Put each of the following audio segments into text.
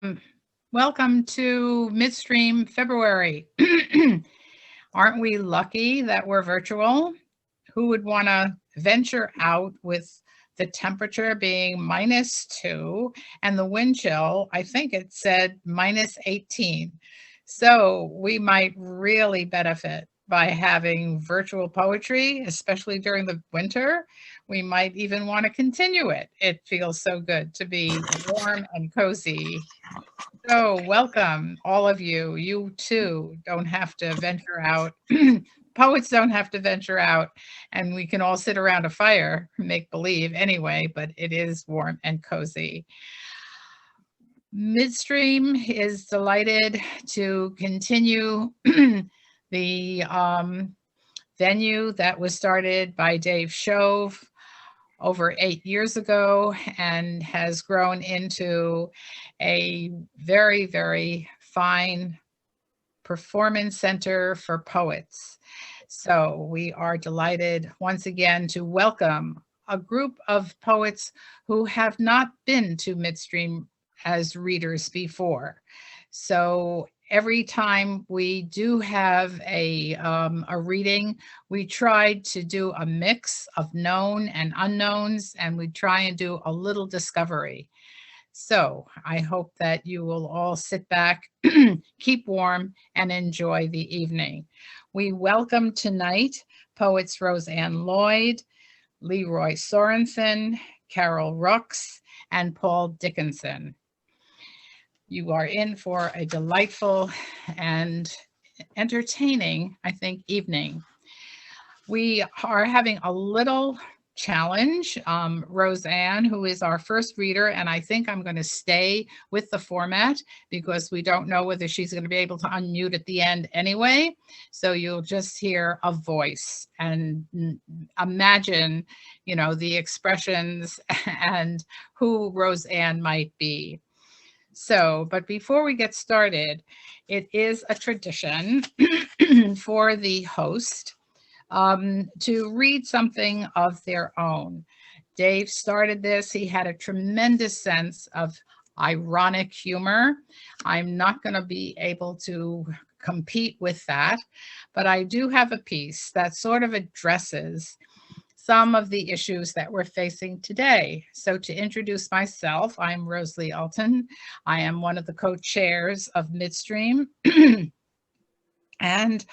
Mm, Welcome to Midstream February. Aren't we lucky that we're virtual? Who would want to venture out with the temperature being -2 and the wind chill, I think it said -18. So we might really benefit by having virtual poetry, especially during the winter. We might even want to continue it. It feels so good to be warm and cozy. So, welcome, all of you. You too don't have to venture out. Poets don't have to venture out, and we can all sit around a fire, make believe anyway, but it is warm and cozy. Midstream is delighted to continue the venue that was started by Dave Shove over 8 years ago and has grown into a very, very fine performance center for poets. So we are delighted once again to welcome a group of poets who have not been to Midstream as readers before. So every time we do have a reading, we tried to do a mix of known and unknowns, and we try and do a little discovery. So I hope that you will all sit back, keep warm, and enjoy the evening. We welcome tonight poets Roseanne Lloyd, LeRoy Sorenson, Carol Rucks, and Paul Dickinson. You are in for a delightful and entertaining, I think, evening. We are having a little challenge. Roseanne, who is our first reader, and I think I'm going to stay with the format because we don't know whether she's going to be able to unmute at the end anyway. So you'll just hear a voice and imagine, the expressions and who Roseanne might be. So, but before we get started, it is a tradition for the host to read something of their own. Dave started this. He had a tremendous sense of ironic humor. I'm not going to be able to compete with that, but I do have a piece that sort of addresses some of the issues that we're facing today. So to introduce myself, I'm Rosalie Alton. I am one of the co-chairs of Midstream. And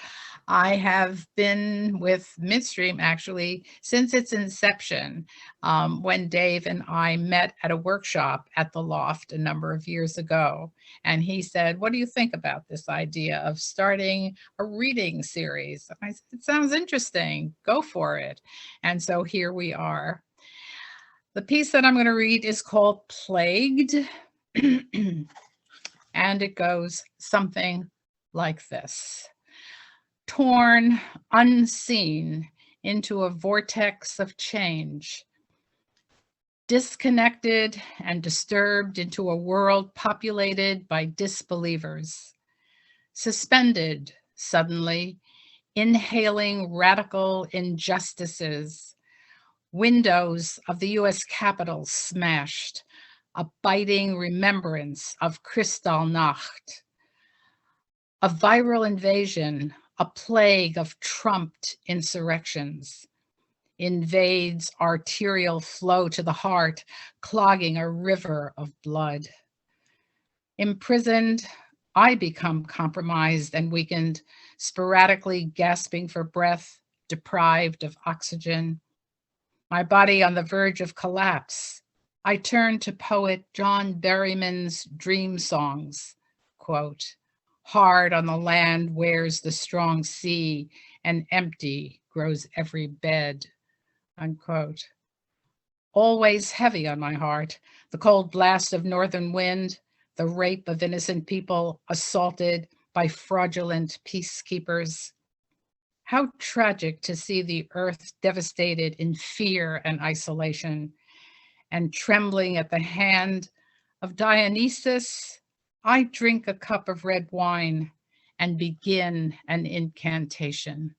I have been with Midstream actually since its inception, when Dave and I met at a workshop at the Loft a number of years ago. And he said, "What do you think about this idea of starting a reading series?" And I said, "It sounds interesting. Go for it." And so here we are. The piece that I'm going to read is called Plagued. And it goes something like this. Torn, unseen, into a vortex of change, disconnected and disturbed into a world populated by disbelievers, suspended suddenly, inhaling radical injustices, windows of the US Capitol smashed, a biting remembrance of Kristallnacht, a viral invasion, a plague of trumped insurrections, invades arterial flow to the heart, clogging a river of blood. Imprisoned, I become compromised and weakened, sporadically gasping for breath, deprived of oxygen. My body on the verge of collapse. I turn to poet John Berryman's dream songs, quote, "Hard on the land wears the strong sea, and empty grows every bed," unquote. Always heavy on my heart, the cold blast of northern wind, the rape of innocent people assaulted by fraudulent peacekeepers. How tragic to see the earth devastated in fear and isolation, and trembling at the hand of Dionysus, I drink a cup of red wine and begin an incantation.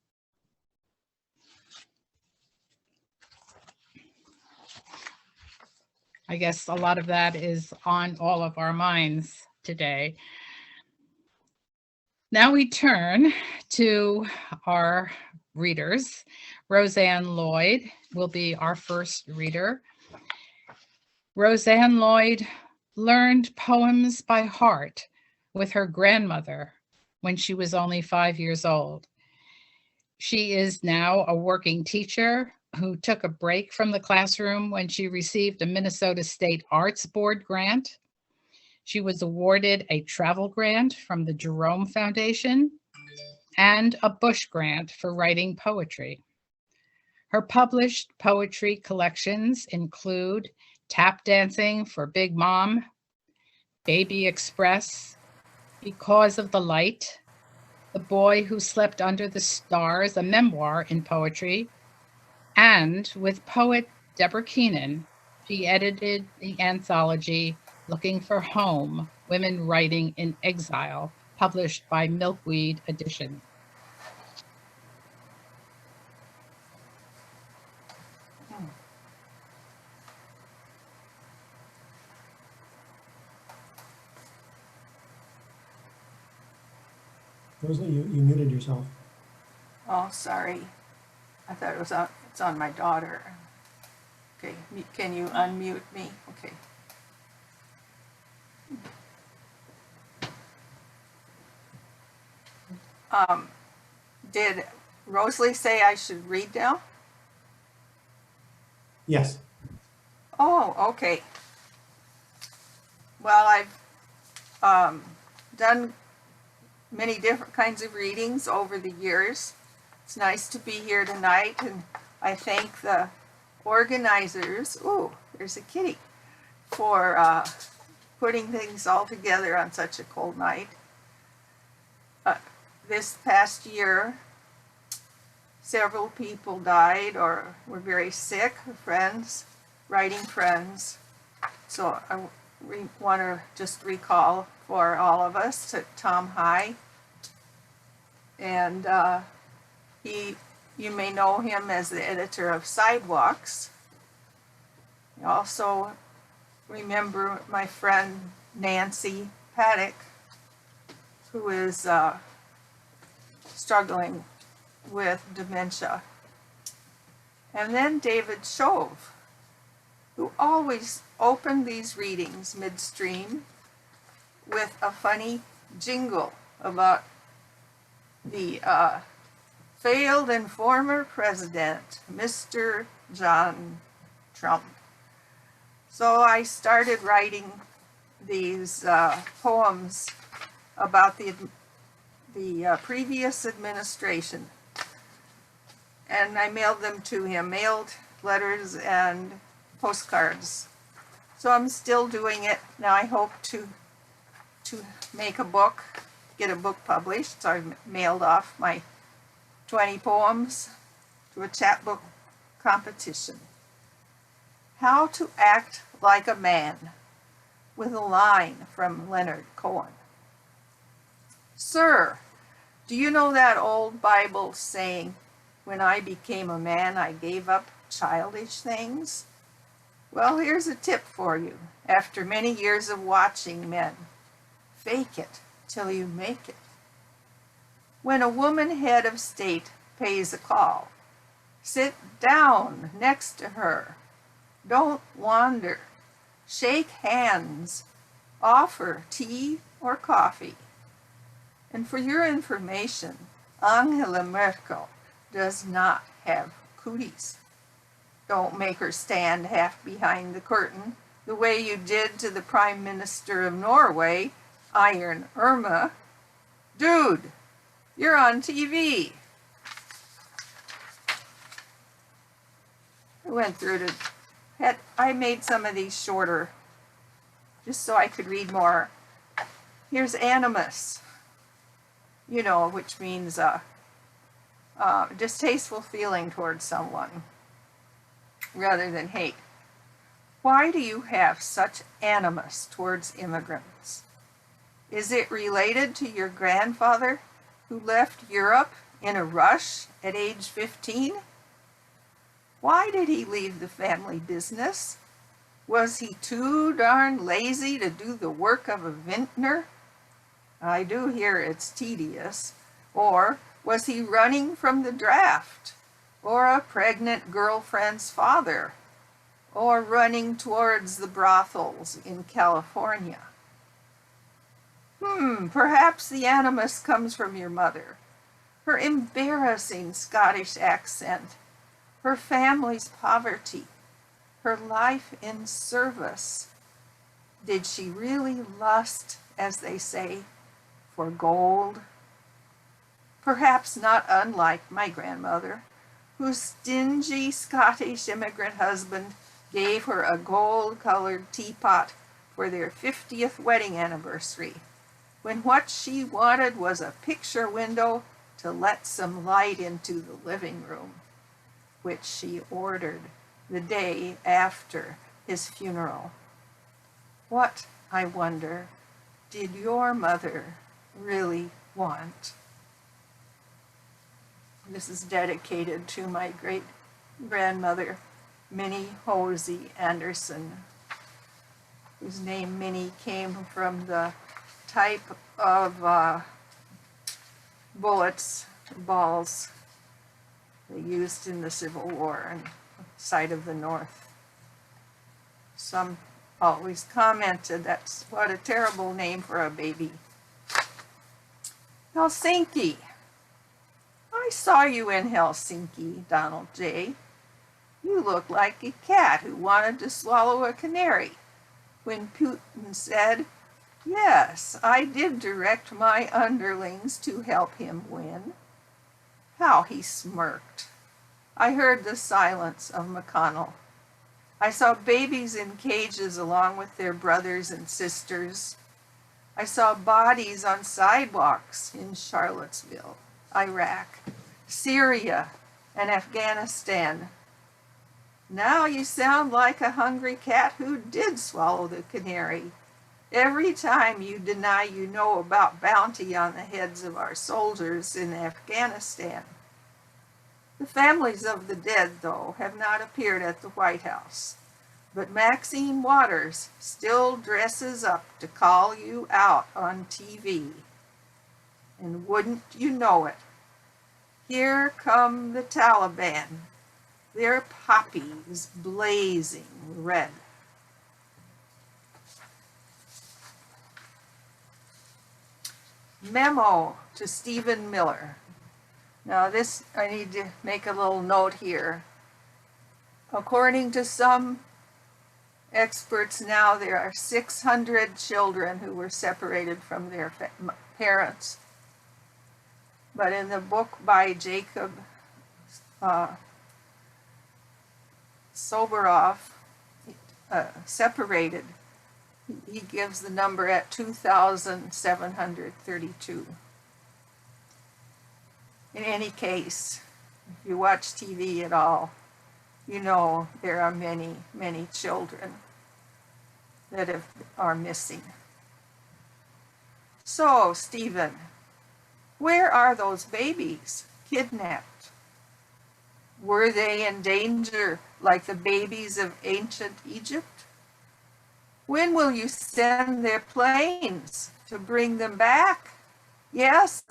I guess a lot of that is on all of our minds today. Now we turn to our readers. Roseanne Lloyd will be our first reader. Roseanne Lloyd learned poems by heart with her grandmother when she was only 5 years old. She is now a working teacher who took a break from the classroom when she received a Minnesota State Arts Board grant. She was awarded a travel grant from the Jerome Foundation and a Bush grant for writing poetry. Her published poetry collections include Tap Dancing for Big Mom, Baby Express, Because of the Light, The Boy Who Slept Under the Stars, a memoir in poetry, and with poet Deborah Keenan, she edited the anthology Looking for Home, Women Writing in Exile, published by Milkweed Edition. Rosalie, you muted yourself. Oh, sorry. I thought it was on, it's on my daughter. Okay, can you unmute me? Okay. Did Rosalie say I should read now? Yes. Oh, okay. Well, I've done many different kinds of readings over the years. It's nice to be here tonight, and I thank the organizers, ooh, there's a kitty, for putting things all together on such a cold night. This past year, several people died or were very sick, friends, writing friends. So I want to just recall for all of us to Tom High. And you may know him as the editor of Sidewalks. You also remember my friend Nancy Paddock, who is struggling with dementia. And then David Shove, who always opened these readings midstream with a funny jingle about the failed and former president, Mr. John Trump. So I started writing these poems about the previous administration, and I mailed them to him, mailed letters and postcards. So I'm still doing it now. I hope to make a book, get a book published. So I've mailed off my 20 poems to a chapbook competition. How to Act Like a Man, with a line from Leonard Cohen. Sir, do you know that old Bible saying, when I became a man, I gave up childish things? Well, here's a tip for you. After many years of watching men, fake it till you make it. When a woman head of state pays a call, sit down next to her. Don't wander. Shake hands. Offer tea or coffee. And for your information, Angela Merkel does not have cooties. Don't make her stand half behind the curtain the way you did to the Prime Minister of Norway, Iron Irma. Dude, you're on TV. I went through I made some of these shorter just so I could read more. Here's animus, you know, which means distasteful feeling towards someone rather than hate. Why do you have such animus towards immigrants? Is it related to your grandfather who left Europe in a rush at age 15? Why did he leave the family business? Was he too darn lazy to do the work of a vintner? I do hear it's tedious. Or was he running from the draft? Or a pregnant girlfriend's father? Or running towards the brothels in California? Perhaps the animus comes from your mother. Her embarrassing Scottish accent, her family's poverty, her life in service. Did she really lust, as they say, for gold? Perhaps not unlike my grandmother, whose stingy Scottish immigrant husband gave her a gold-colored teapot for their 50th wedding anniversary, when what she wanted was a picture window to let some light into the living room, which she ordered the day after his funeral. What, I wonder, did your mother really want? This is dedicated to my great-grandmother, Minnie Hosey Anderson, whose name Minnie came from the type of balls they used in the Civil War on the side of the North. Some always commented, that's what a terrible name for a baby. Helsinki. I saw you in Helsinki, Donald J. You look like a cat who wanted to swallow a canary when Putin said, "Yes, I did direct my underlings to help him win." How he smirked. I heard the silence of McConnell. I saw babies in cages along with their brothers and sisters. I saw bodies on sidewalks in Charlottesville, Iraq, Syria, and Afghanistan. Now you sound like a hungry cat who did swallow the canary. Every time you deny you know about bounty on the heads of our soldiers in Afghanistan. The families of the dead, though, have not appeared at the White House, but Maxine Waters still dresses up to call you out on TV. And wouldn't you know it, here come the Taliban, their poppies blazing red. Memo to Stephen Miller. Now this, I need to make a little note here. According to some experts now, there are 600 children who were separated from their parents. But in the book by Jacob Soberoff, Separated, he gives the number at 2,732. In any case, if you watch TV at all, you know there are many, many children that are missing. So, Stephen, where are those babies kidnapped? Were they in danger like the babies of ancient Egypt? When will you send their planes to bring them back? Yes,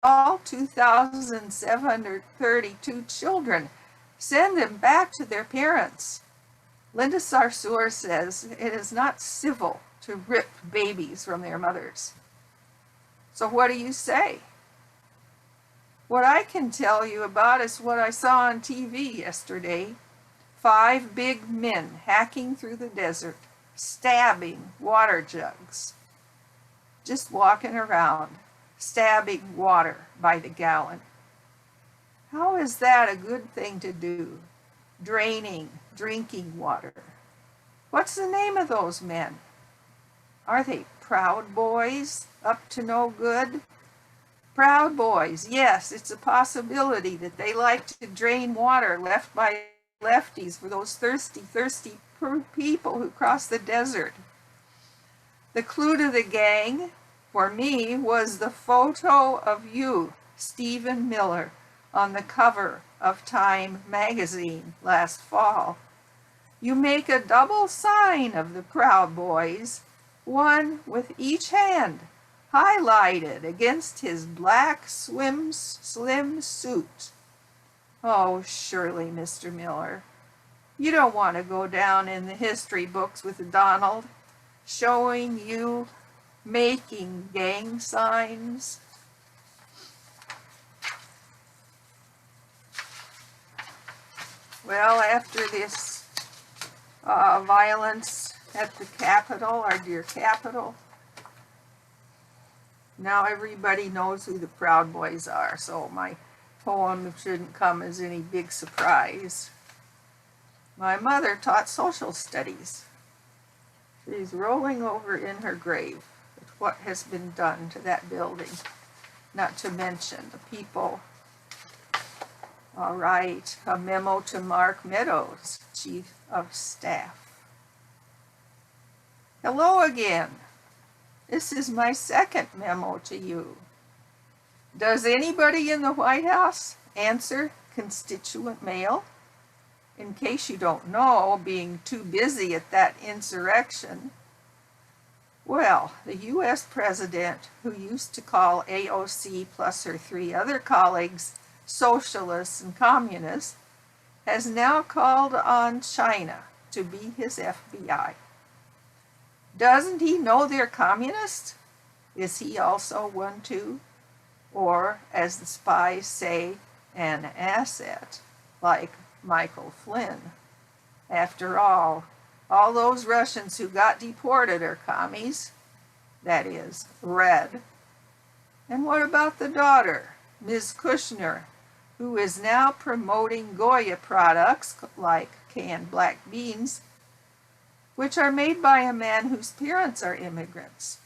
all 2,732 children. Send them back to their parents. Linda Sarsour says it is not civil to rip babies from their mothers. So what do you say? What I can tell you about is what I saw on TV yesterday. 5 big men hacking through the desert, stabbing water jugs, just walking around, stabbing water by the gallon. How is that a good thing to do? Draining, drinking water. What's the name of those men? Are they Proud Boys, up to no good? Proud Boys, yes, it's a possibility that they like to drain water left by lefties for those thirsty people who cross the desert. The clue to the gang, for me, was the photo of you, Stephen Miller, on the cover of Time magazine last fall. You make a double sign of the Proud Boys, one with each hand highlighted against his black slim suit. Oh, surely, Mr. Miller, you don't want to go down in the history books with Donald showing you making gang signs. Well, after this violence at the Capitol, our dear Capitol, now everybody knows who the Proud Boys are, so my poem shouldn't come as any big surprise. My mother taught social studies. She's rolling over in her grave at what has been done to that building, not to mention the people. All right, a memo to Mark Meadows, Chief of Staff. Hello again. This is my second memo to you. Does anybody in the White House answer constituent mail? In case you don't know, being too busy at that insurrection. Well, the U.S. President, who used to call AOC plus her 3 other colleagues socialists and communists, has now called on China to be his FBI. Doesn't he know they're communists? Is he also one too? Or, as the spies say, an asset, like Michael Flynn? After all those Russians who got deported are commies, that is, red. And what about the daughter, Ms. Kushner, who is now promoting Goya products like canned black beans, which are made by a man whose parents are immigrants?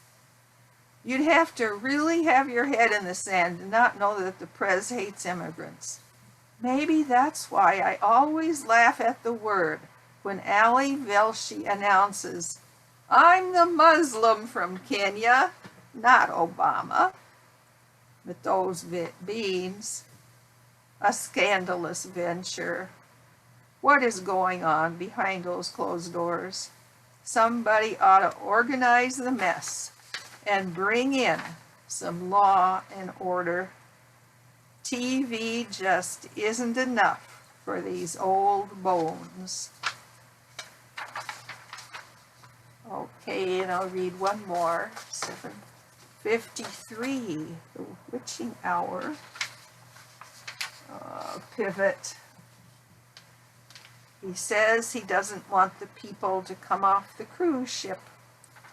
You'd have to really have your head in the sand to not know that the Prez hates immigrants. Maybe that's why I always laugh at the word when Ali Velshi announces, "I'm the Muslim from Kenya, not Obama." But those beans, a scandalous venture. What is going on behind those closed doors? Somebody ought to organize the mess and bring in some law and order. TV just isn't enough for these old bones. Okay, and I'll read one more. 7:53, the witching hour. Pivot. He says he doesn't want the people to come off the cruise ship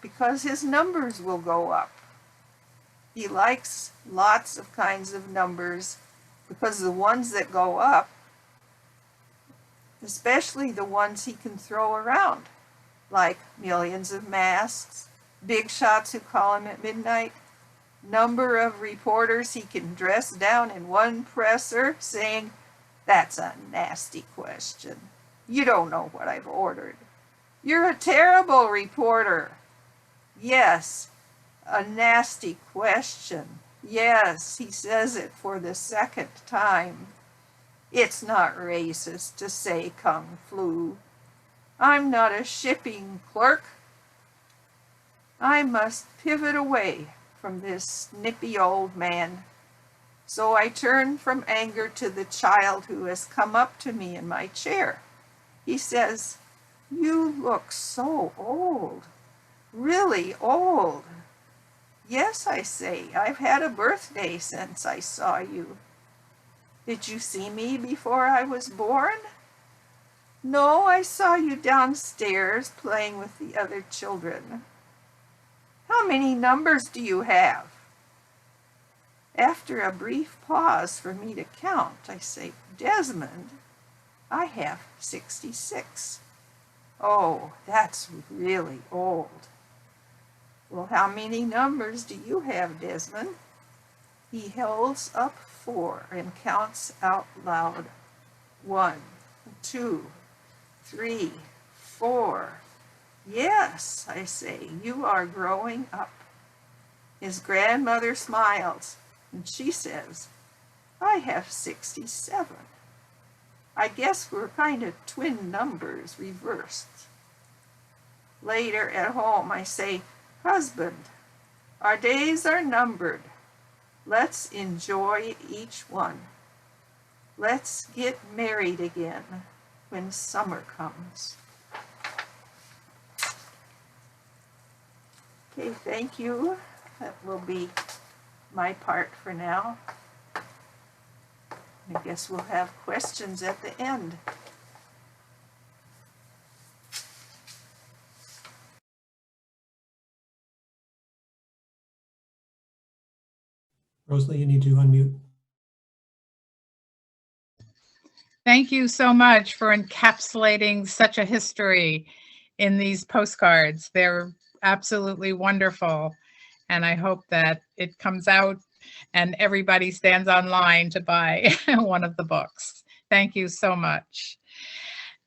because his numbers will go up. He likes lots of kinds of numbers because the ones that go up, especially the ones he can throw around, like millions of masks, big shots who call him at midnight, number of reporters he can dress down in one presser saying, "That's a nasty question. You don't know what I've ordered. You're a terrible reporter." Yes, a nasty question. Yes, he says it for the second time. It's not racist to say Kung Flu. I'm not a shipping clerk. I must pivot away from this snippy old man. So I turn from anger to the child who has come up to me in my chair. He says, "You look so old, really old." "Yes," I say, "I've had a birthday since I saw you." "Did you see me before I was born?" "No, I saw you downstairs playing with the other children." "How many numbers do you have?" After a brief pause for me to count, I say, "Desmond, I have 66. "Oh, that's really old." "Well, how many numbers do you have, Desmond?" He holds up 4 and counts out loud. 1, 2, 3, 4. "Yes," I say, "you are growing up." His grandmother smiles, and she says, "I have 67. I guess we're kind of twin numbers reversed. Later at home I say, husband, our days are numbered. Let's enjoy each one. Let's get married again when summer comes. Okay, thank you. That will be my part for now. I guess we'll have questions at the end. Rosalie, you need to unmute. Thank you so much for encapsulating such a history in these postcards. They're absolutely wonderful. And I hope that it comes out and everybody stands online to buy one of the books. Thank you so much.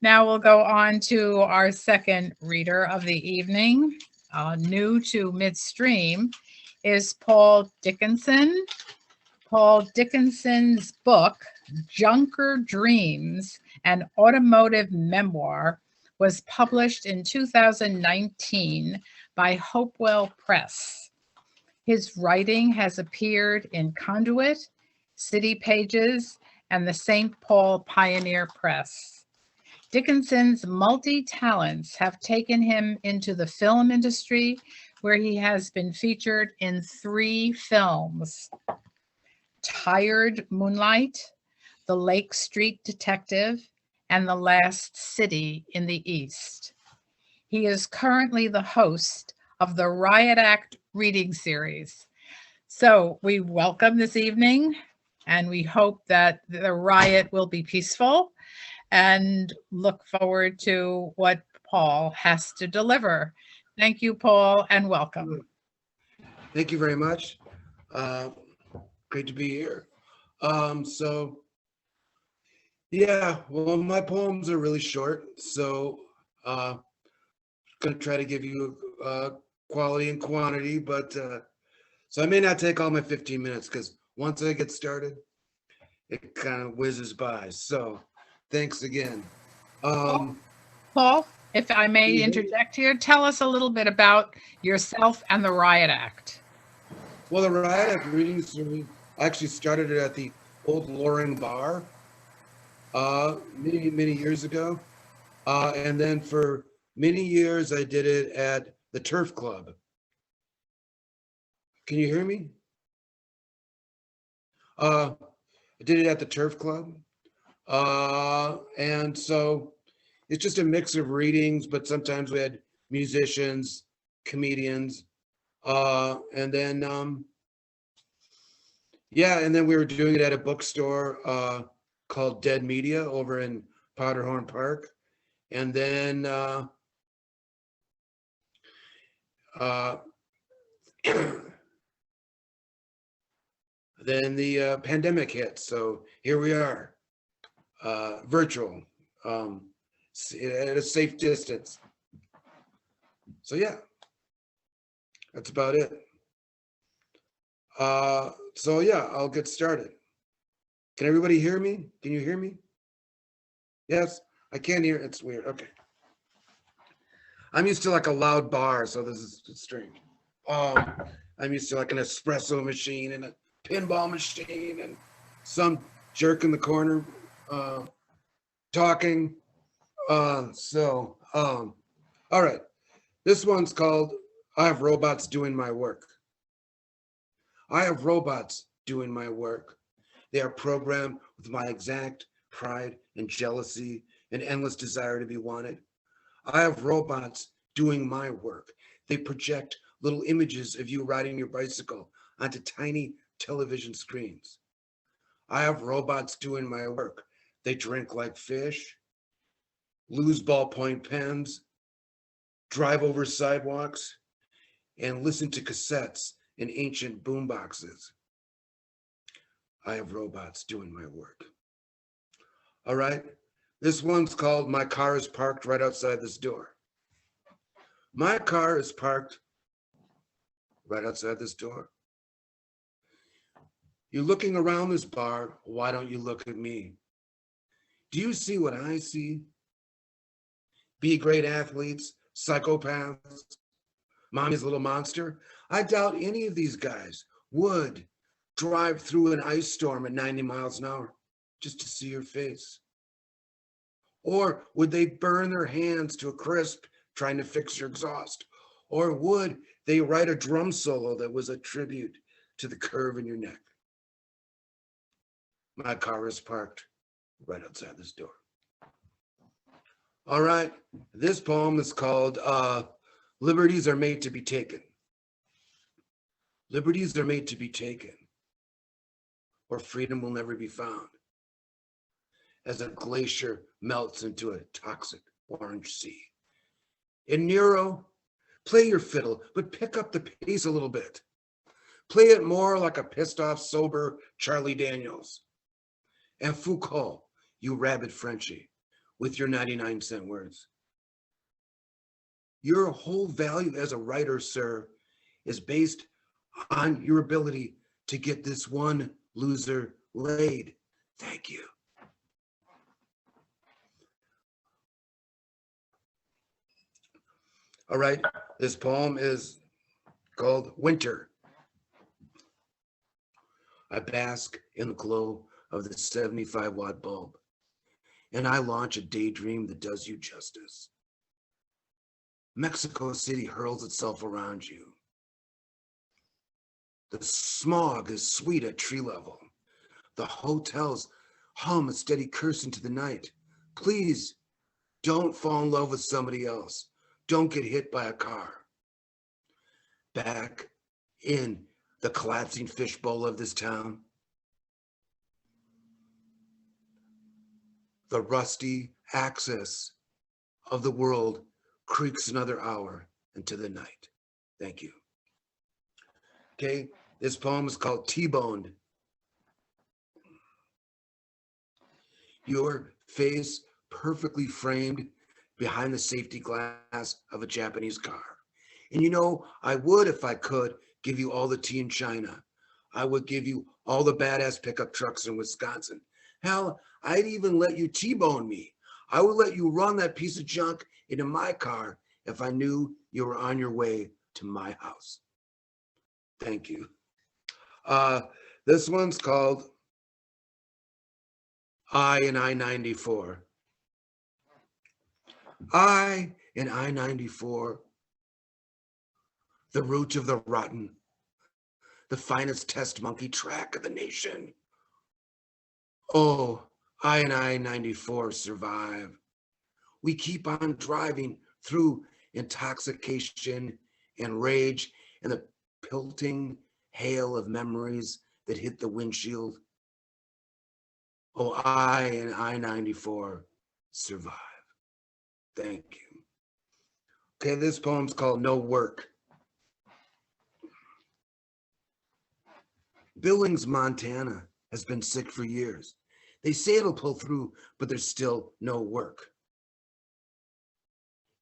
Now we'll go on to our second reader of the evening. New to Midstream is Paul Dickinson. Paul Dickinson's book, Junker Dreams, an automotive memoir, was published in 2019 by Hopewell Press. His writing has appeared in Conduit, City Pages, and the St. Paul Pioneer Press. Dickinson's multi-talents have taken him into the film industry, where he has been featured in 3 films: Tired Moonlight, The Lake Street Detective, and The Last City in the East. He is currently the host of the Riot Act Reading Series. So we welcome this evening, and we hope that the riot will be peaceful, and look forward to what Paul has to deliver. Thank you, Paul, and welcome. Thank you very much. Great to be here. Yeah, well, my poems are really short, so going to try to give you quality and quantity, but so I may not take all my 15 minutes, because once I get started, it kind of whizzes by. So thanks again. Paul, if I may interject here, tell us a little bit about yourself and the Riot Act. Well, the Riot Act Reading Series, I actually started it at the old Loring Bar many years ago. And then for many years, I did it at the Turf Club. Can you hear me? I did it at the Turf Club. And so it's just a mix of readings, but sometimes we had musicians, comedians, and then, yeah, and then we were doing it at a bookstore called Dead Media over in Powderhorn Park. And then then the pandemic hit. So here we are, virtual, at a safe distance. So yeah, that's about it. So yeah, I'll get started. Can everybody hear me? Can you hear me? Yes, I can't hear. It's weird. Okay. I'm used to like a loud bar, so this is strange. I'm used to like an espresso machine and a pinball machine and some jerk in the corner talking. All right. This one's called I Have Robots Doing My Work. I have robots doing my work. They are programmed with my exact pride and jealousy and endless desire to be wanted. I have robots doing my work. They project little images of you riding your bicycle onto tiny television screens. I have robots doing my work. They drink like fish, lose ballpoint pens, drive over sidewalks, and listen to cassettes in ancient boomboxes. I have robots doing my work. All right, this one's called My Car is Parked Right Outside This Door. My car is parked right outside this door. You're looking around this bar, why don't you look at me? Do you see what I see? B grade athletes, psychopaths, mommy's little monster. I doubt any of these guys would drive through an ice storm at 90 miles an hour just to see your face. Or would they burn their hands to a crisp trying to fix your exhaust? Or would they write a drum solo that was a tribute to the curve in your neck? My car is parked right outside this door. All right, this poem is called Liberties Are Made to Be Taken. Liberties are made to be taken, or freedom will never be found. As a glacier melts into a toxic orange sea. In Nero, play your fiddle, but pick up the pace a little bit. Play it more like a pissed off, sober Charlie Daniels. And Foucault, you rabid Frenchie, with your 99-cent words. Your whole value as a writer, sir, is based on your ability to get this one loser laid. Thank you. All right, this poem is called Winter. I bask in the glow of the 75-watt bulb, and I launch a daydream that does you justice. Mexico City hurls itself around you. The smog is sweet at tree level. The hotels hum a steady curse into the night. Please don't fall in love with somebody else. Don't get hit by a car. Back in the collapsing fishbowl of this town, the rusty axis of the world creaks another hour into the night. Thank you. Okay, this poem is called T-Boned. Your face perfectly framed behind the safety glass of a Japanese car. And you know, I would, if I could, give you all the tea in China. I would give you all the badass pickup trucks in Wisconsin. Hell, I'd even let you T-bone me. I would let you run that piece of junk into my car if I knew you were on your way to my house. Thank you. This one's called I and I-94. I and I-94, the root of the rotten, the finest test monkey track of the nation. Oh, I and I-94 survive. We keep on driving through intoxication and rage and the pelting hail of memories that hit the windshield. Oh, I and I-94 survive. Thank you. Okay, this poem's called No Work. Billings, Montana has been sick for years. They say it'll pull through, but there's still no work.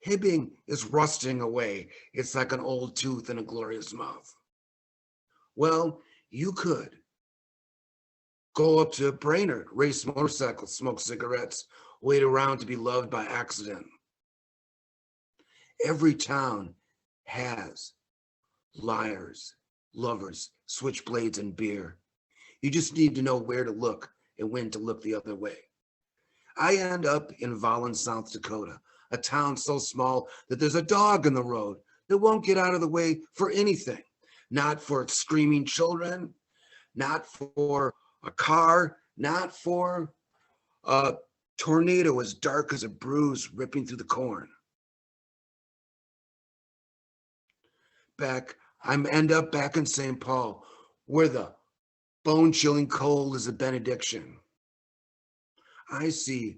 Hibbing is rusting away. It's like an old tooth in a glorious mouth. Well, you could go up to Brainerd, race motorcycles, smoke cigarettes, wait around to be loved by accident. Every town has liars, lovers, switchblades, and beer. You just need to know where to look and when to look the other way. I end up in Volin, South Dakota, a town so small that there's a dog in the road that won't get out of the way for anything. Not for its screaming children, not for a car, not for a tornado as dark as a bruise ripping through the corn. I end up back in St. Paul, where the bone-chilling cold is a benediction. I see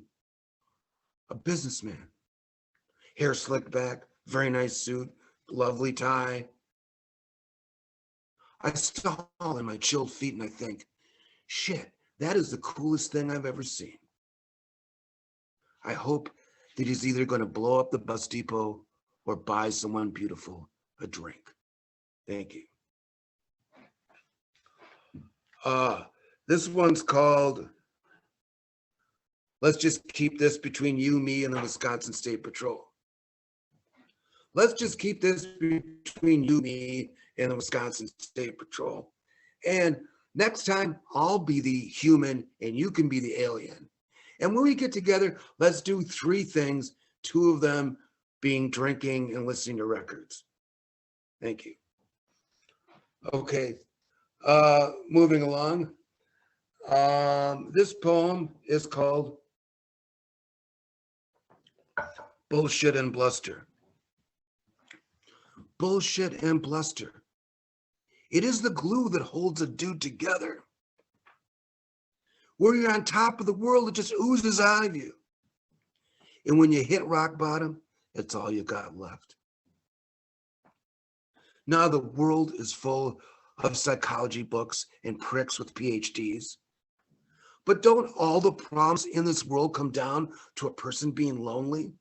a businessman, hair slicked back, very nice suit, lovely tie. I stall in my chilled feet and I think, shit, that is the coolest thing I've ever seen. I hope that he's either going to blow up the bus depot or buy someone beautiful a drink. Thank you. This one's called Let's just keep this between you, me, and the Wisconsin State Patrol. Let's just keep this between you, me, and the Wisconsin State Patrol. And next time, I'll be the human and you can be the alien. And when we get together, let's do 3 things, 2 of them being drinking and listening to records. Thank you. Okay, moving along. This poem is called Bullshit and Bluster. Bullshit and bluster. It is the glue that holds a dude together. Where you're on top of the world, it just oozes out of you. And when you hit rock bottom, it's all you got left. Now the world is full of psychology books and pricks with PhDs. But don't all the problems in this world come down to a person being lonely?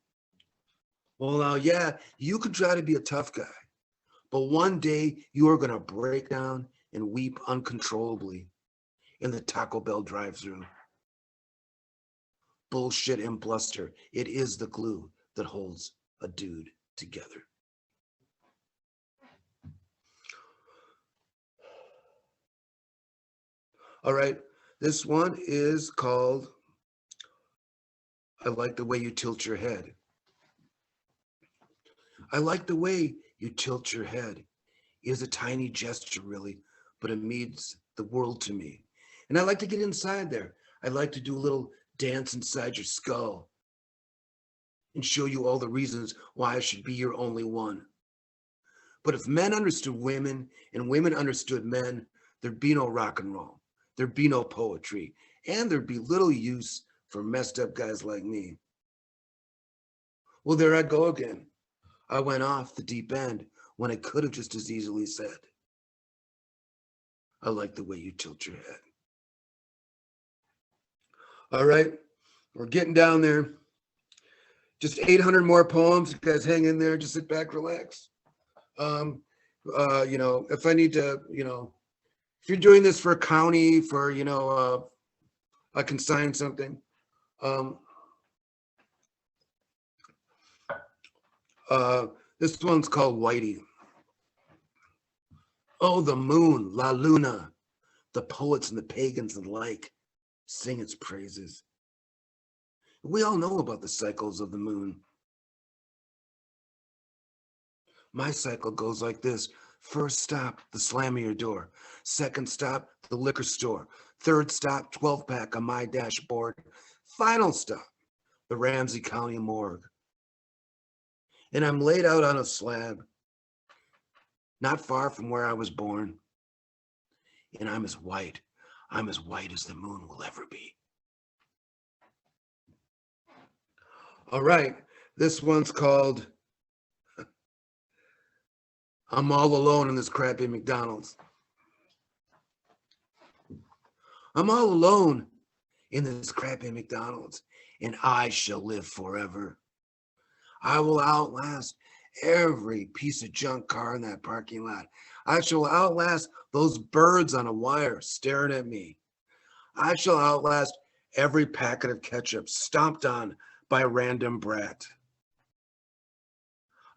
Well, now, yeah, you could try to be a tough guy, but one day you are going to break down and weep uncontrollably in the Taco Bell drive-thru. Bullshit and bluster. It is the glue that holds a dude together. All right, this one is called I Like the Way You Tilt Your Head. I like the way you tilt your head. It is a tiny gesture, really, but it means the world to me. And I like to get inside there. I like to do a little dance inside your skull and show you all the reasons why I should be your only one. But if men understood women and women understood men, there'd be no rock and roll. There'd be no poetry. And there'd be little use for messed up guys like me. Well, there I go again. I went off the deep end when I could have just as easily said, I like the way you tilt your head. All right, we're getting down there. Just 800 more poems. You guys hang in there, just sit back, relax. If I need to, if you're doing this for a county, for, I can sign something. This one's called Whitey. Oh, the moon, La Luna, the poets and the pagans and like sing its praises. We all know about the cycles of the moon. My cycle goes like this. First stop, the slam of your door. Second stop, the liquor store. Third stop, 12-pack on my dashboard. Final stop, the Ramsey County morgue. And I'm laid out on a slab, not far from where I was born. And I'm as white as the moon will ever be. All right, this one's called I'm All Alone in This Crappy McDonald's. I'm all alone in this crappy McDonald's, and I shall live forever. I will outlast every piece of junk car in that parking lot. I shall outlast those birds on a wire staring at me. I shall outlast every packet of ketchup stomped on by a random brat.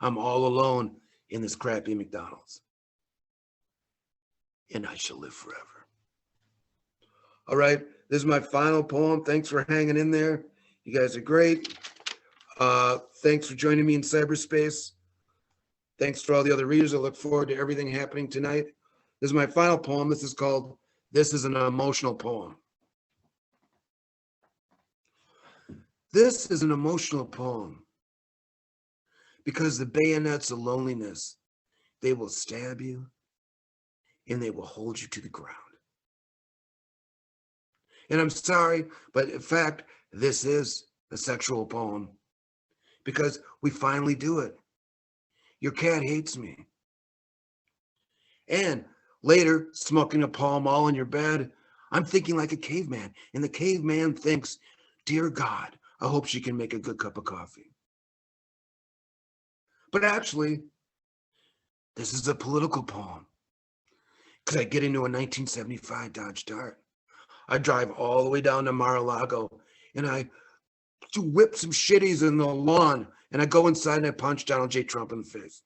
I'm all alone in this crappy McDonald's, and I shall live forever. All right, this is my final poem. Thanks for hanging in there. You guys are great. Thanks for joining me in cyberspace. Thanks for all the other readers. I look forward to everything happening tonight. This is my final poem. This is called This is an Emotional Poem. This is an emotional poem because the bayonets of loneliness, they will stab you and they will hold you to the ground. And I'm sorry, but in fact, this is a sexual poem because we finally do it. Your cat hates me. And later, smoking a poem all in your bed, I'm thinking like a caveman. And the caveman thinks, dear God, I hope she can make a good cup of coffee. But actually, this is a political poem because I get into a 1975 Dodge Dart. I drive all the way down to Mar-a-Lago and I to whip some shitties in the lawn. And I go inside and I punch Donald J. Trump in the face.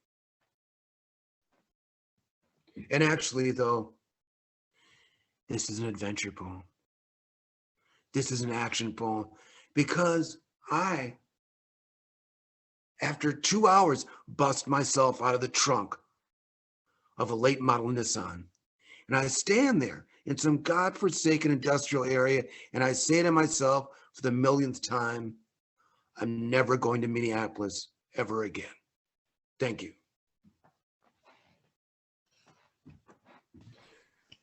And actually, though, this is an adventure poem. This is an action poem because I, after 2 hours, bust myself out of the trunk of a late model Nissan. And I stand there in some godforsaken industrial area and I say to myself for the millionth time, I'm never going to Minneapolis ever again. Thank you.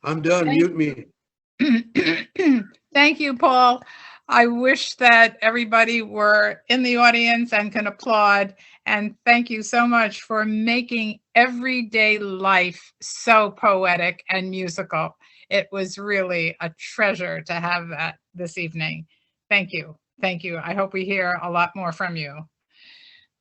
I'm done. Mute me. Thank you, Paul. I wish that everybody were in the audience and can applaud. And thank you so much for making everyday life so poetic and musical. It was really a treasure to have that this evening. Thank you. Thank you. I hope we hear a lot more from you.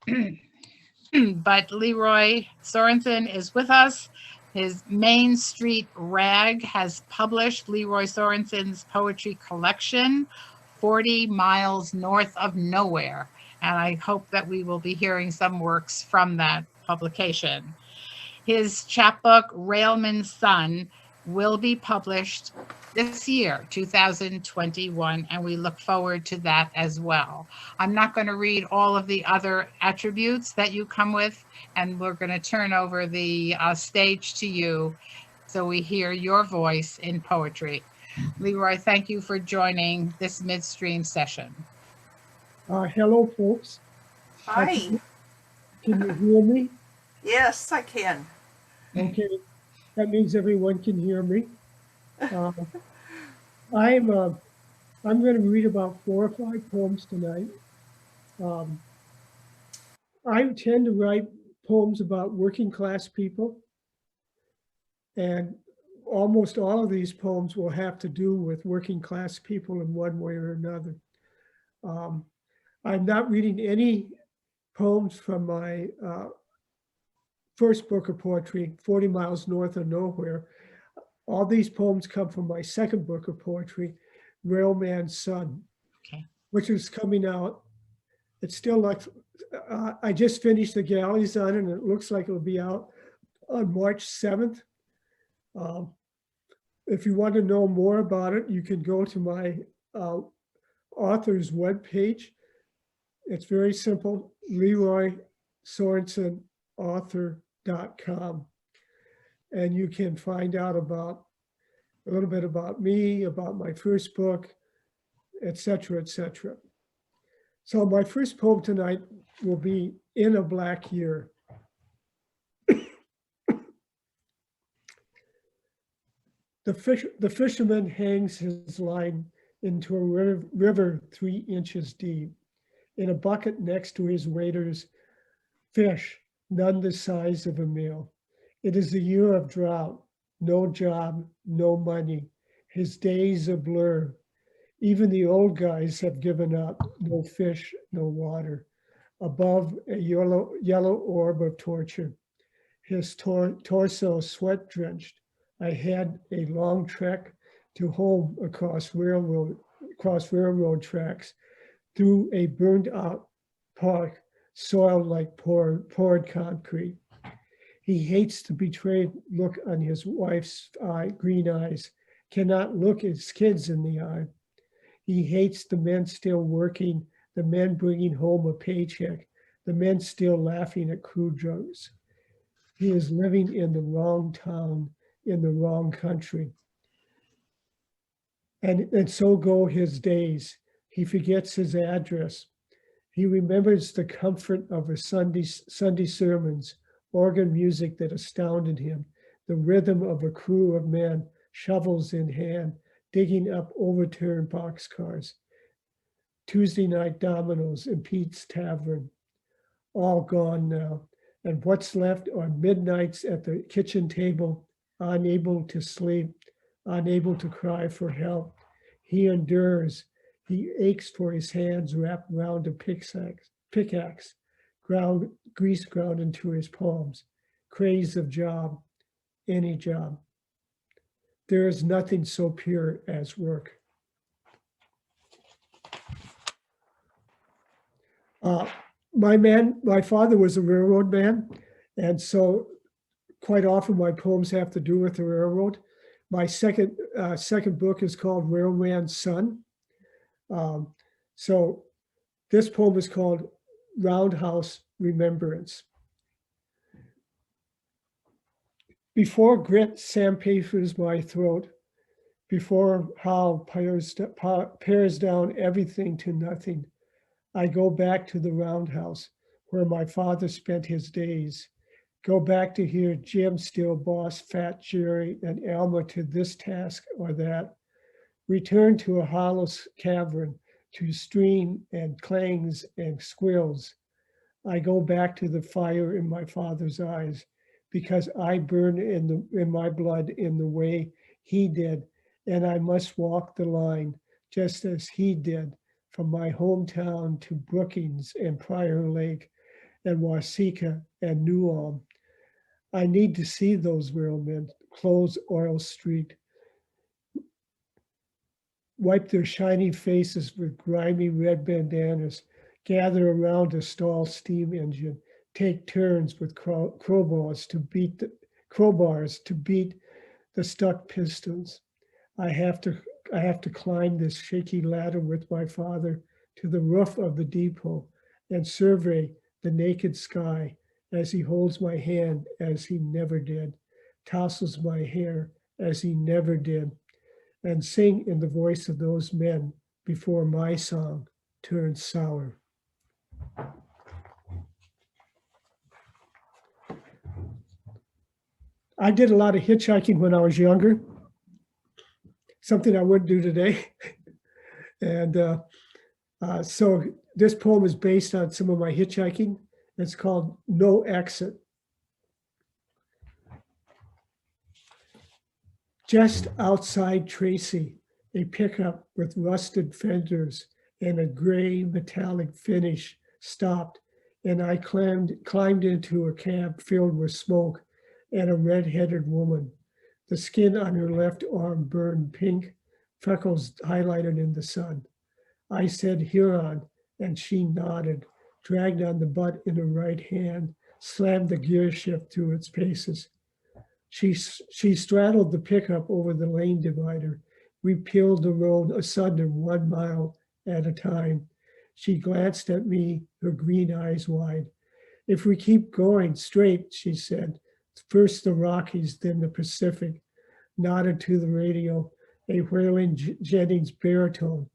But LeRoy Sorenson is with us. His Main Street Rag has published LeRoy Sorenson's poetry collection, 40 Miles North of Nowhere. And I hope that we will be hearing some works from that publication. His chapbook, Railman's Son, will be published this year, 2021, and we look forward to that as well. I'm not going to read all of the other attributes that you come with, and we're going to turn over the stage to you so we hear your voice in poetry. LeRoy, thank you for joining this midstream session. Hello, folks. Hi. Can you hear me? Yes, I can. Okay, that means everyone can hear me. I'm going to read about 4 or 5 poems tonight. I tend to write poems about working class people, and almost all of these poems will have to do with working class people in one way or another. I'm not reading any poems from my first book of poetry, 40 Miles North of Nowhere. All these poems come from my second book of poetry, Railman's Son, Okay. which is coming out. It's still like, I just finished the galleys on it, and it looks like it'll be out on March 7th. If you want to know more about it, you can go to my author's webpage. It's very simple, LeRoy Sorenson author.com. And you can find out about a little bit about me, about my first book, etc., etc. So my first poem tonight will be In a Black Year. The fisherman hangs his line into a river 3 inches deep. In a bucket next to his waiters, fish, none the size of a meal. It is a year of drought, no job, no money. His days a blur. Even the old guys have given up, no fish, no water. Above a yellow orb of torture, his torso sweat drenched. I had a long trek to home across railroad tracks, through a burned out park, soiled like poured concrete. He hates the betrayed look on his wife's green eyes, cannot look his kids in the eye. He hates the men still working, the men bringing home a paycheck, the men still laughing at crude jokes. He is living in the wrong town, in the wrong country. And so go his days. He forgets his address. He remembers the comfort of his Sunday sermons, organ music that astounded him, the rhythm of a crew of men, shovels in hand, digging up overturned boxcars. Tuesday night dominoes in Pete's Tavern, all gone now. And what's left are midnights at the kitchen table, unable to sleep, unable to cry for help. He endures. He aches for his hands wrapped around a pickaxe, grease ground into his palms, craze of job, any job. There is nothing so pure as work. My father was a railroad man, and so quite often my poems have to do with the railroad. My second book is called Railman's Son. So this poem is called Roundhouse Remembrance. Before grit sandpapers my throat, before how pares down everything to nothing, I go back to the roundhouse where my father spent his days. Go back to hear Jim still boss Fat Jerry and Elmer to this task or that. Return to a hollow cavern to stream and clangs and squills. I go back to the fire in my father's eyes because I burn in my blood in the way he did, and I must walk the line just as he did from my hometown to Brookings and Prior Lake and Waseca and New Ulm. I need to see those railmen close Oil Street, wipe their shiny faces with grimy red bandanas, gather around a stall steam engine, take turns with crowbars to beat the stuck pistons. I have to climb this shaky ladder with my father to the roof of the depot and survey the naked sky as he holds my hand as he never did, tousles my hair as he never did, and sing in the voice of those men before my song turns sour. I did a lot of hitchhiking when I was younger, something I wouldn't do today. And so this poem is based on some of my hitchhiking. It's called No Exit. Just outside Tracy, a pickup with rusted fenders and a gray metallic finish stopped, and I climbed into a cab filled with smoke and a red-headed woman. The skin on her left arm burned pink, freckles highlighted in the sun. I said Huron, and she nodded, dragged on the butt in her right hand, slammed the gear shift to its paces. She straddled the pickup over the lane divider. We peeled the road asunder 1 mile at a time. She glanced at me, her green eyes wide. If we keep going straight, she said, first the Rockies, then the Pacific, nodded to the radio, a Waylon Jennings baritone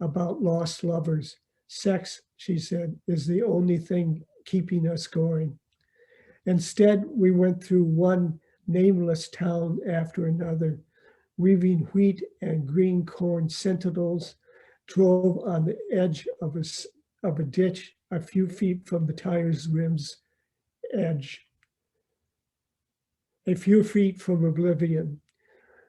about lost lovers. Sex, she said, is the only thing keeping us going. Instead, we went through one nameless town after another, weaving wheat and green corn sentinels, drove on the edge of a ditch a few feet from the tire's rim's edge, a few feet from oblivion.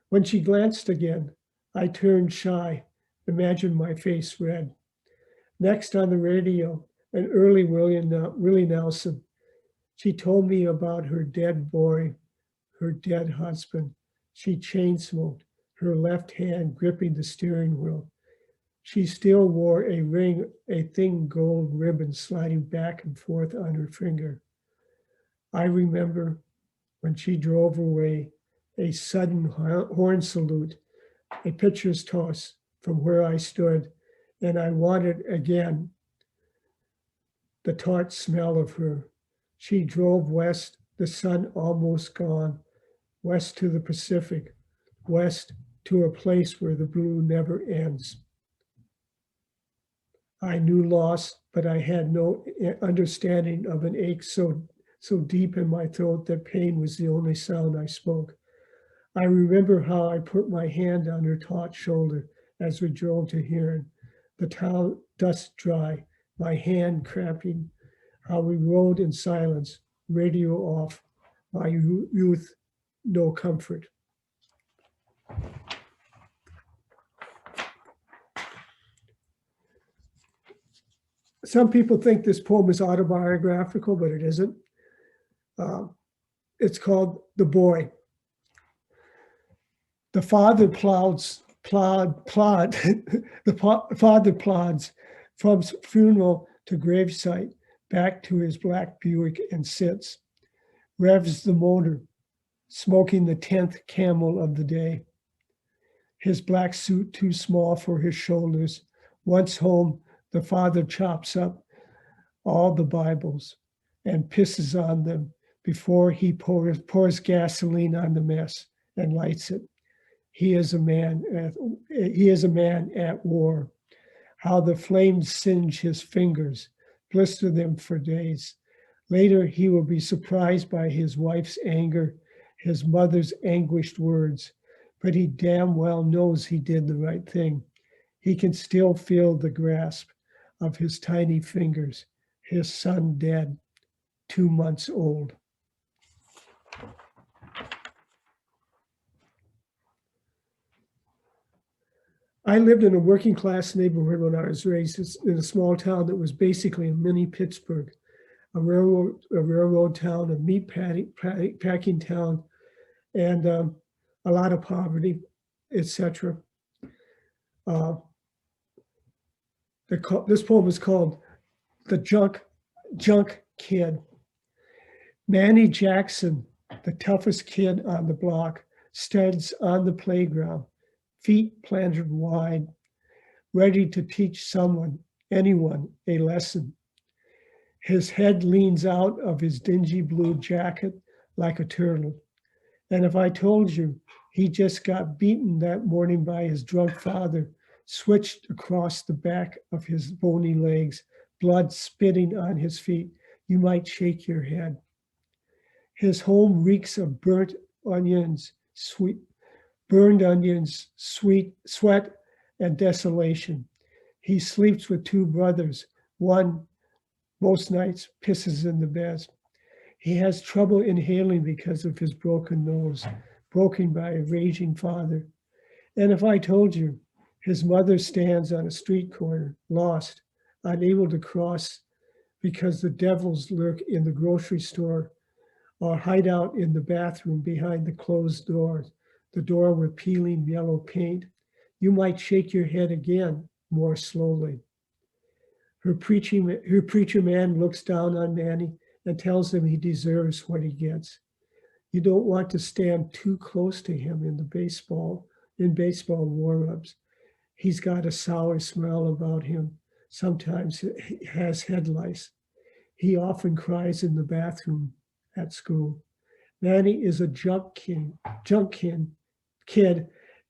When she glanced again, I turned shy, imagined my face red. Next on the radio, an early Willie Nelson. She told me about her dead boy, her dead husband. She chain smoked, her left hand gripping the steering wheel. She still wore a ring, a thin gold ribbon sliding back and forth on her finger. I remember when she drove away, a sudden horn salute, a pitcher's toss from where I stood, and I wanted again the tart smell of her. She drove west, the sun almost gone, west to the Pacific, west to a place where the blue never ends. I knew loss, but I had no understanding of an ache so deep in my throat that pain was the only sound I spoke. I remember how I put my hand on her taut shoulder as we drove to Huron, the town dust dry, my hand cramping, how we rode in silence, radio off, my youth, no comfort. Some people think this poem is autobiographical, but it isn't. It's called The Boy. The father the father plods from funeral to gravesite, back to his black Buick and sits, revs the motor, smoking the 10th Camel of the day. His black suit too small for his shoulders. Once home, the father chops up all the Bibles and pisses on them before he pours gasoline on the mess and lights it. He is a man at war. How the flames singe his fingers, blister them for days. Later, he will be surprised by his wife's anger, his mother's anguished words, but he damn well knows he did the right thing. He can still feel the grasp of his tiny fingers, his son dead, 2 months old. I lived in a working class neighborhood when I was raised in a small town that was basically a mini Pittsburgh, a railroad town, a meat packing town, and a lot of poverty, etc. This poem is called "The Junk Kid." Manny Jackson, the toughest kid on the block, stands on the playground, feet planted wide, ready to teach anyone, a lesson. His head leans out of his dingy blue jacket like a turtle. And if I told you he just got beaten that morning by his drunk father, switched across the back of his bony legs, blood spitting on his feet, you might shake your head. His home reeks of burned onions, sweat, and desolation. He sleeps with 2 brothers. One, most nights, pisses in the bed. He has trouble inhaling because of his broken nose, broken by a raging father. And if I told you, his mother stands on a street corner, lost, unable to cross because the devils lurk in the grocery store or hide out in the bathroom behind the closed door, the door with peeling yellow paint, you might shake your head again, more slowly. Her preacher man looks down on Manny and tells him he deserves what he gets. You don't want to stand too close to him in baseball war-ups. He's got a sour smell about him. Sometimes he has head lice. He often cries in the bathroom at school. Manny is a junk kid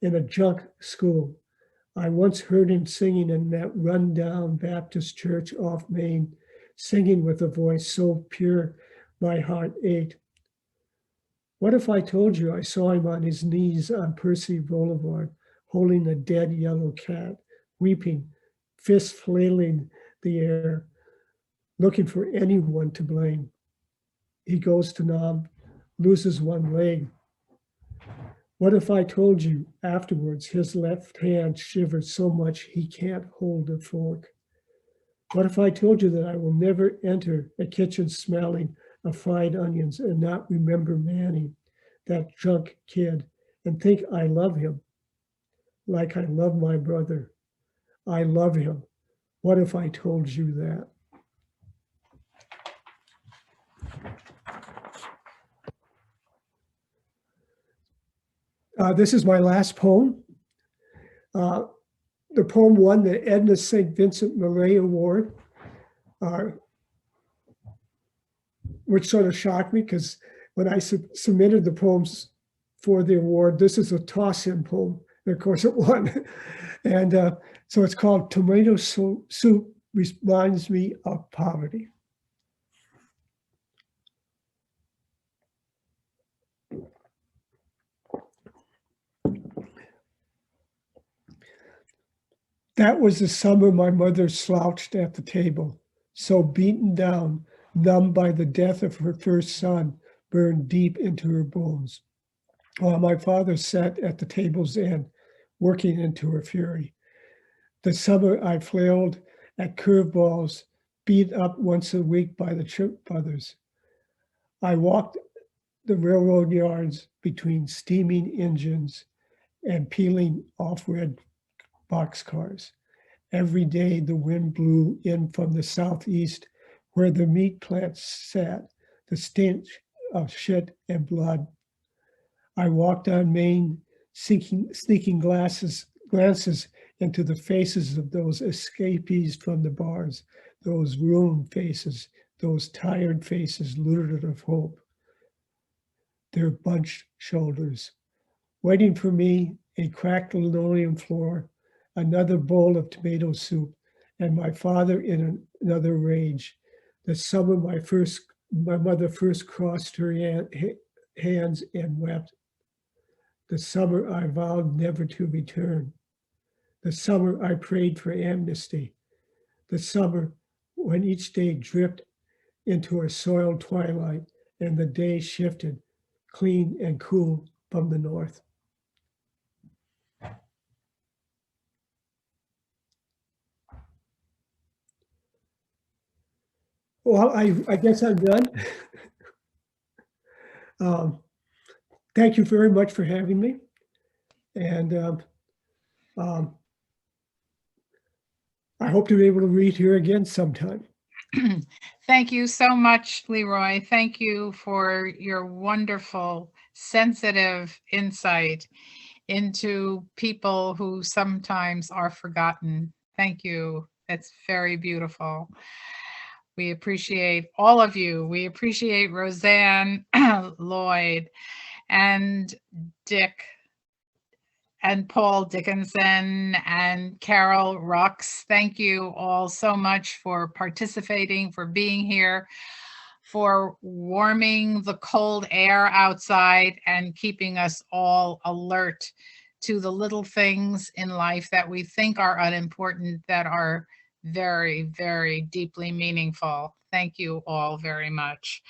in a junk school. I once heard him singing in that run-down Baptist church off Main, singing with a voice so pure my heart ached. What if I told you I saw him on his knees on Percy Boulevard, holding a dead yellow cat, weeping, fists flailing the air, looking for anyone to blame. He goes to Nam, loses one leg. What if I told you afterwards his left hand shivers so much he can't hold a fork? What if I told you that I will never enter a kitchen smelling of fried onions and not remember Manny, that junk kid, and think I love him like I love my brother? I love him. What if I told you that? This is my last poem. The poem won the Edna St. Vincent Millay Award, which sort of shocked me because when I submitted the poems for the award, this is a toss-in poem, and of course it won. And so it's called Tomato Soup Reminds Me of Poverty. That was the summer my mother slouched at the table, so beaten down, numb by the death of her first son, burned deep into her bones, while my father sat at the table's end, working into her fury. The summer I flailed at curveballs, beat up once a week by the church brothers. I walked the railroad yards between steaming engines and peeling off red boxcars. Every day the wind blew in from the southeast where the meat plants sat, the stench of shit and blood. I walked on Main, sneaking glances into the faces of those escapees from the bars, those ruined faces, those tired faces looted of hope, their bunched shoulders. Waiting for me, a cracked linoleum floor, another bowl of tomato soup, and my father in another rage. The summer my mother first crossed her hands and wept. The summer I vowed never to return. The summer I prayed for amnesty. The summer when each day dripped into a soiled twilight and the day shifted, clean and cool from the north. Well, I guess I'm done. Thank you very much for having me. And I hope to be able to read here again sometime. Thank you so much, LeRoy. Thank you for your wonderful, sensitive insight into people who sometimes are forgotten. Thank you. That's very beautiful. We appreciate all of you. We appreciate Roseanne Lloyd and Dick and Paul Dickinson and Carol Rucks. Thank you all so much for participating, for being here, for warming the cold air outside and keeping us all alert to the little things in life that we think are unimportant that are very, very deeply meaningful. Thank you all very much.